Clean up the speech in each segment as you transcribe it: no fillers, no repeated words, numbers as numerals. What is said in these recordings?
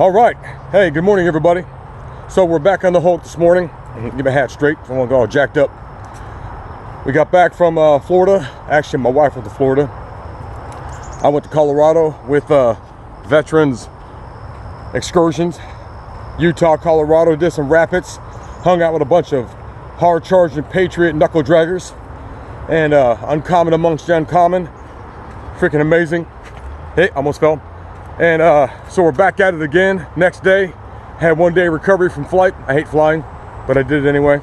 All right. Hey, good morning, everybody. So we're back on the Hulk this morning. Get my hat straight. I don't want to go all jacked up. We got back from Florida. Actually, my wife went to Florida. I went to Colorado with veterans excursions. Utah, Colorado, did some rapids. Hung out with a bunch of hard-charging patriot knuckle draggers. And uncommon amongst the uncommon. Freaking amazing. Hey, almost fell. And so we're back at it again. Next day, had 1 day recovery from flight. I hate flying, but I did it anyway.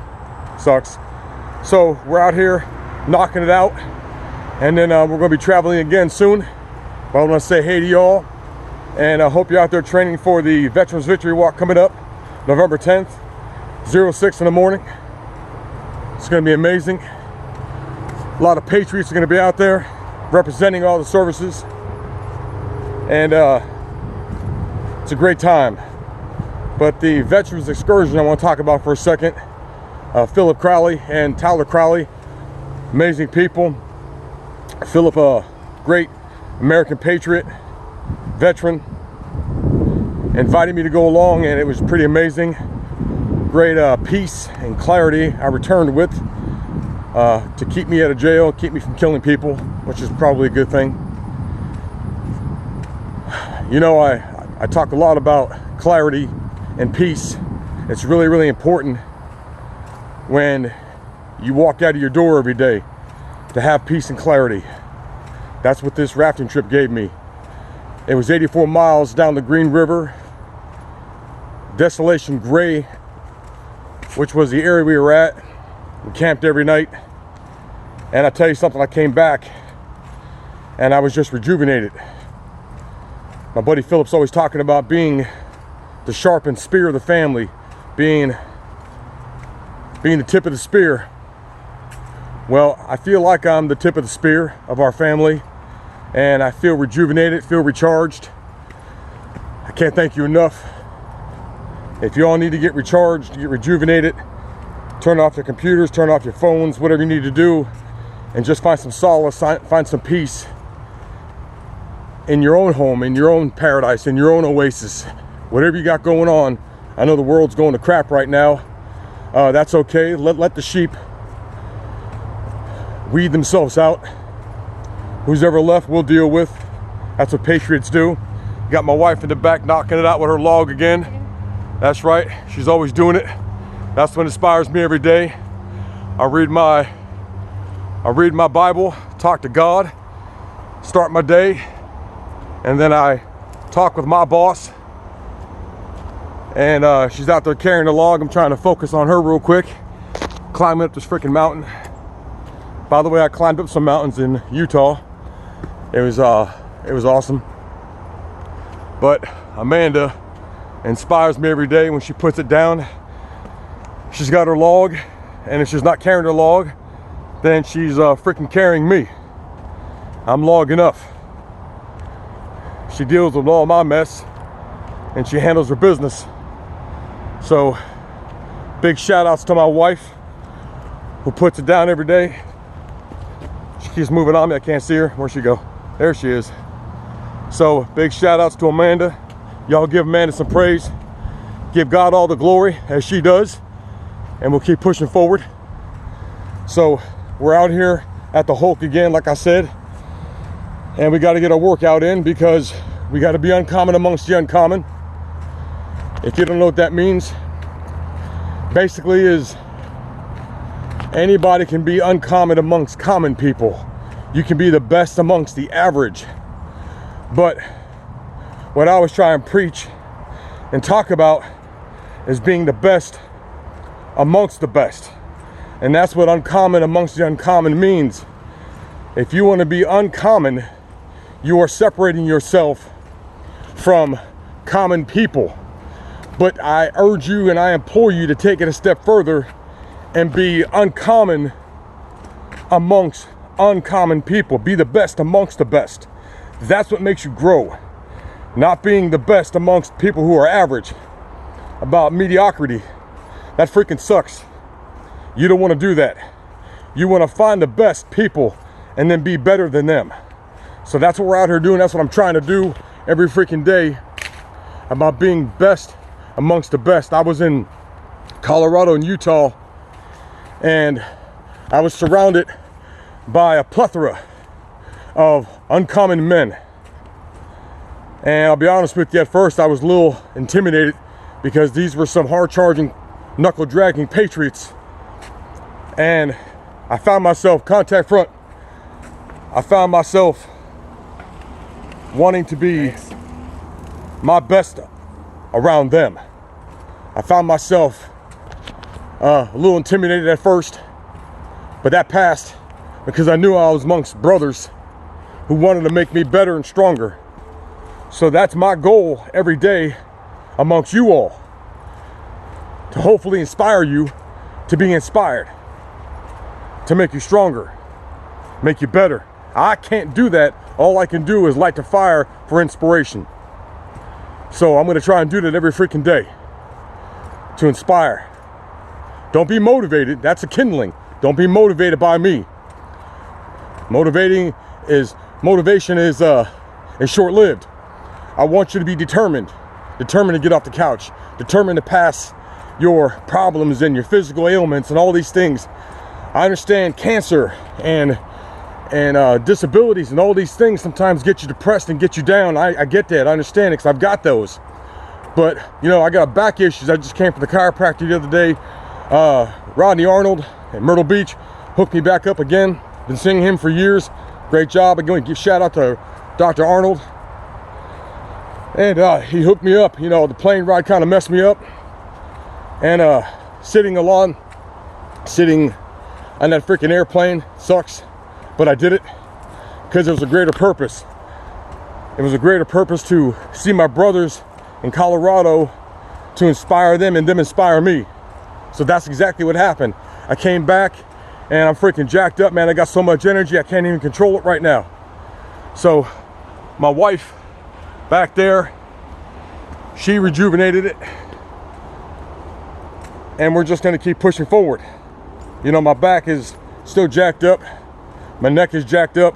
Sucks. So we're out here knocking it out, and then we're going to be traveling again soon. But I want to say hey to y'all, and I hope you're out there training for the Veterans Victory Walk coming up November 10th, 06 in the morning. It's going to be amazing. A lot of patriots are going to be out there representing all the services. And it's a great time. But the veterans excursion I want to talk about for a second. Philip Crowley and Tyler Crowley, amazing people. Philip, a great American patriot, veteran, invited me to go along, and it was pretty amazing. Great peace and clarity I returned with to keep me out of jail, keep me from killing people, which is probably a good thing. You know, I talk a lot about clarity and peace. It's really, really important when you walk out of your door every day to have peace and clarity. That's what this rafting trip gave me. It was 84 miles down the Green River, Desolation Gray, which was the area we were at. We camped every night. And I tell you something, I came back and I was just rejuvenated. My buddy Philip's always talking about being the sharpened spear of the family, being the tip of the spear. Well, I feel like I'm the tip of the spear of our family, and I feel rejuvenated, feel recharged. I can't thank you enough. If you all need to get recharged, get rejuvenated, turn off your computers, turn off your phones, whatever you need to do, and just find some solace, find some peace in your own home, in your own paradise, in your own oasis. Whatever you got going on. I know the world's going to crap right now. That's okay. Let the sheep weed themselves out. Who's ever left, we'll deal with. That's what patriots do. Got my wife in the back knocking it out with her log again. That's right. She's always doing it. That's what inspires me every day. I read my Bible, talk to God, start my day. And then I talk with my boss, and she's out there carrying the log. I'm trying to focus on her real quick, climbing up this freaking mountain. By the way, I climbed up some mountains in Utah. It was awesome. But Amanda inspires me every day when she puts it down. She's got her log, and if she's not carrying her log, then she's freaking carrying me. I'm log enough. She deals with all my mess, and she handles her business. So big shout outs to my wife, who puts it down every day. She keeps moving on me. I can't see her. Where'd she go? There she is. So big shout outs to Amanda. Y'all give Amanda some praise. Give God all the glory, as she does, and we'll keep pushing forward. So we're out here at the Hulk again, like I said. And we got to get our workout in, because we got to be uncommon amongst the uncommon. If you don't know what that means, basically is anybody can be uncommon amongst common people. You can be the best amongst the average. But what I always try and preach and talk about is being the best amongst the best. And that's what uncommon amongst the uncommon means. If you want to be uncommon, you are separating yourself from common people. But I urge you and I implore you to take it a step further and be uncommon amongst uncommon people. Be the best amongst the best. That's what makes you grow. Not being the best amongst people who are average. About mediocrity. That freaking sucks. You don't want to do that. You want to find the best people and then be better than them. So that's what we're out here doing. That's what I'm trying to do every freaking day. about being best amongst the best. I was in Colorado and Utah, and I was surrounded by a plethora of uncommon men. And I'll be honest with you, at first I was a little intimidated because these were some hard-charging, knuckle-dragging patriots. And I found myself contact front. I found myself wanting to be my best around them. I found myself a little intimidated at first, but that passed because I knew I was amongst brothers who wanted to make me better and stronger. So that's my goal every day amongst you all, to hopefully inspire you to be inspired, to make you stronger, make you better. I can't do that. All I can do is light the fire for inspiration. So I'm going to try and do that every freaking day to inspire. Don't be motivated. That's a kindling. Don't be motivated by me. Motivation is short-lived. I want you to be determined to get off the couch, determined to pass your problems and your physical ailments and all these things. I understand cancer and disabilities and all these things sometimes get you depressed and get you down. I get that. I understand it because I've got those. But, you know, I got back issues. I just came from the chiropractor the other day. Rodney Arnold at Myrtle Beach hooked me back up again. Been seeing him for years. Great job. I'm going to give shout out to Dr. Arnold. And he hooked me up. You know, the plane ride kind of messed me up. And sitting on that freaking airplane sucks. But I did it because it was a greater purpose. It was a greater purpose to see my brothers in Colorado, to inspire them and them inspire me. So that's exactly what happened. I came back and I'm freaking jacked up, man. I got so much energy, I can't even control it right now. So my wife back there, she rejuvenated it. And we're just gonna keep pushing forward. You know, my back is still jacked up. My neck is jacked up.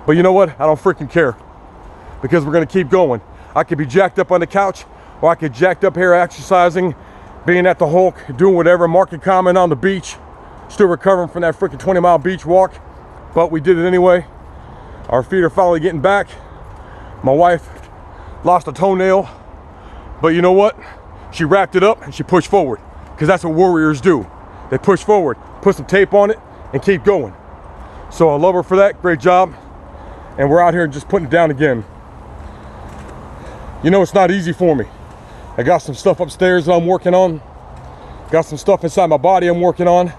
But you know what? I don't freaking care. Because we're gonna keep going. I could be jacked up on the couch, or I could jacked up here exercising, being at the Hulk, doing whatever, marking comment on the beach, still recovering from that freaking 20-mile beach walk. But we did it anyway. Our feet are finally getting back. My wife lost a toenail. But you know what? She wrapped it up and she pushed forward. Because that's what warriors do. They push forward, put some tape on it, and keep going. So I love her for that. Great job. And we're out here just putting it down again. You know, it's not easy for me. I got some stuff upstairs that I'm working on. Got some stuff inside my body I'm working on.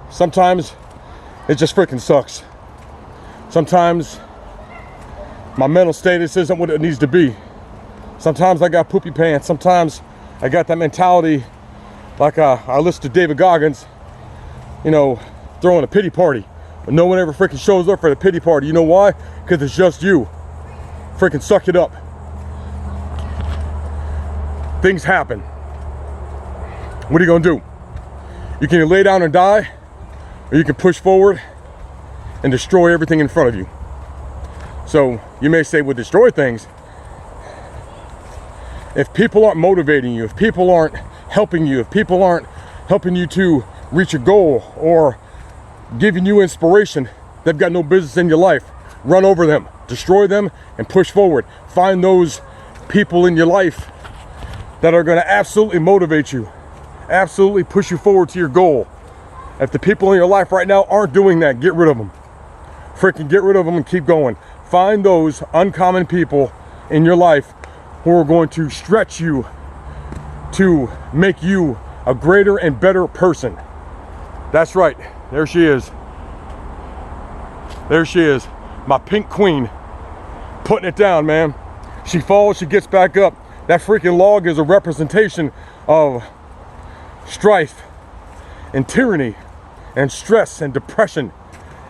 Sometimes it just freaking sucks. Sometimes my mental status isn't what it needs to be. Sometimes I got poopy pants. Sometimes I got that mentality like I listen to David Goggins, you know, throwing a pity party. But no one ever freaking shows up for the pity party. You know why? Because it's just you. Freaking suck it up. Things happen. What are you gonna do? You can either lay down and die, or you can push forward and destroy everything in front of you. So you may say, well, destroy things. If people aren't motivating you, if people aren't helping you, if people aren't helping you to reach a goal or giving you inspiration, they've got no business in your life. Run over them, destroy them, and push forward. Find those people in your life that are going to absolutely motivate you, absolutely push you forward to your goal. If the people in your life right now aren't doing that, get rid of them. Freaking get rid of them and keep going. Find those uncommon people in your life who are going to stretch you to make you a greater and better person. That's right. There she is. There she is. My pink queen. Putting it down, man. She falls, she gets back up. That freaking log is a representation of strife and tyranny and stress and depression.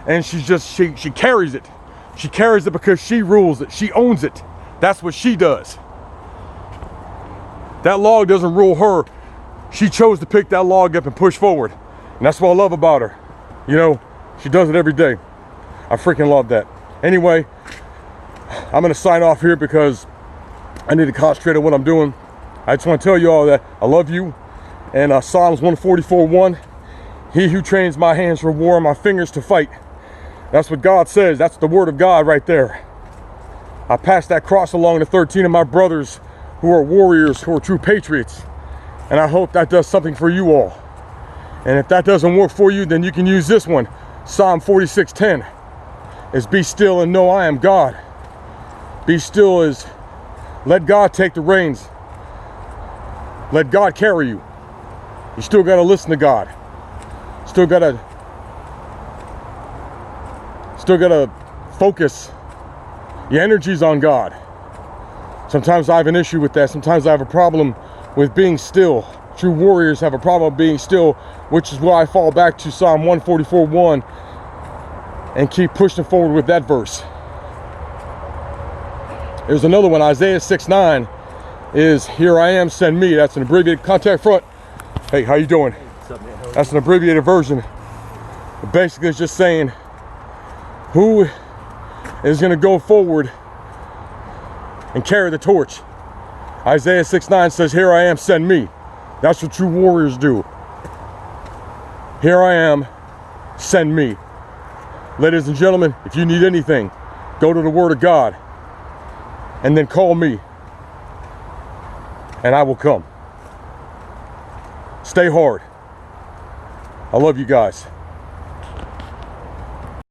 And she carries it. She carries it because she rules it. She owns it. That's what she does. That log doesn't rule her. She chose to pick that log up and push forward. And that's what I love about her. You know, she does it every day. I freaking love that. Anyway, I'm gonna sign off here because I need to concentrate on what I'm doing. I just want to tell you all that I love you. And Psalms 144:1, he who trains my hands for war and my fingers to fight. That's what God says. That's the word of God right there. I pass that cross along to 13 of my brothers who are warriors, who are true patriots. And I hope that does something for you all. And if that doesn't work for you, then you can use this one. Psalm 46:10 is be still and know I am God. Be still is let God take the reins. Let God carry you. You still got to listen to God. Still got to focus your energies on God. Sometimes I have an issue with that. Sometimes I have a problem with being still. True warriors have a problem with being still, which is why I fall back to Psalm 144:1 and keep pushing forward with that verse. There's another one, Isaiah 6:9 is here I am, send me. That's an abbreviated contact front. Hey, how you doing? What's up, man? That's an abbreviated version. But basically it's just saying who is going to go forward and carry the torch. Isaiah 6:9 says, here I am, send me. That's what true warriors do. Here I am, send me. Ladies and gentlemen, if you need anything, go to the Word of God and then call me and I will come. Stay hard. I love you guys.